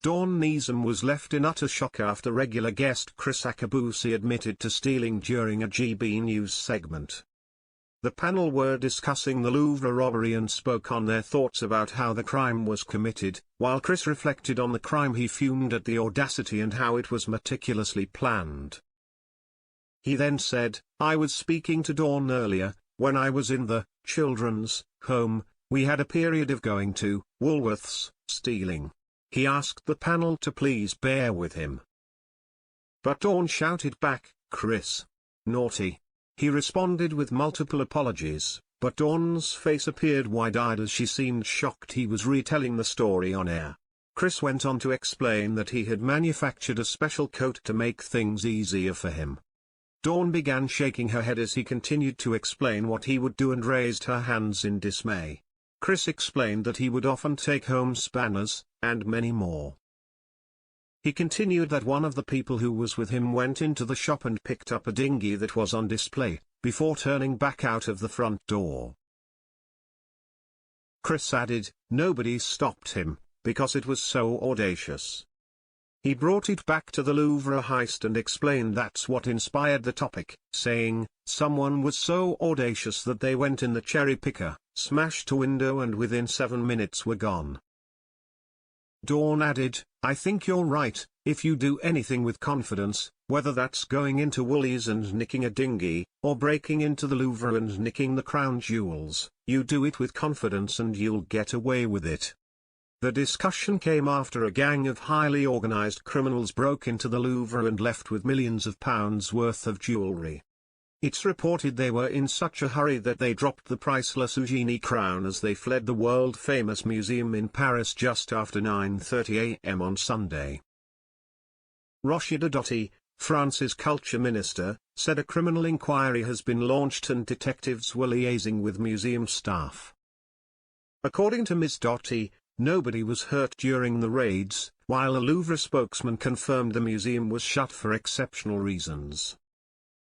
Dawn Neesom was left in utter shock after regular guest Kriss Akabusi admitted to stealing during a GB News segment. The panel were discussing the Louvre robbery and spoke on their thoughts about how the crime was committed, while Kriss reflected on the crime. He fumed at the audacity and how it was meticulously planned. He then said, "I was speaking to Dawn earlier, when I was in the children's home, we had a period of going to Woolworths, stealing." He asked the panel to please bear with him. But Dawn shouted back, "Kriss, naughty." He responded with multiple apologies, but Dawn's face appeared wide-eyed as she seemed shocked he was retelling the story on air. Kriss went on to explain that he had manufactured a special coat to make things easier for him. Dawn began shaking her head as he continued to explain what he would do and raised her hands in dismay. Kriss explained that he would often take home spanners, and many more. He continued that one of the people who was with him went into the shop and picked up a dinghy that was on display, before turning back out of the front door. Kriss added, "Nobody stopped him, because it was so audacious." He brought it back to the Louvre heist and explained that's what inspired the topic, saying, "Someone was so audacious that they went in the cherry picker, smashed a window and within 7 minutes were gone." Dawn added, "I think you're right, if you do anything with confidence, whether that's going into Woolies and nicking a dinghy, or breaking into the Louvre and nicking the crown jewels, you do it with confidence and you'll get away with it." The discussion came after a gang of highly organized criminals broke into the Louvre and left with millions of pounds worth of jewelry. It's reported they were in such a hurry that they dropped the priceless Eugenie crown as they fled the world-famous museum in Paris just after 9:30 a.m. on Sunday. Rachida Dati, France's culture minister, said a criminal inquiry has been launched and detectives were liaising with museum staff. According to Ms. Dati, nobody was hurt during the raids, while a Louvre spokesman confirmed the museum was shut for exceptional reasons.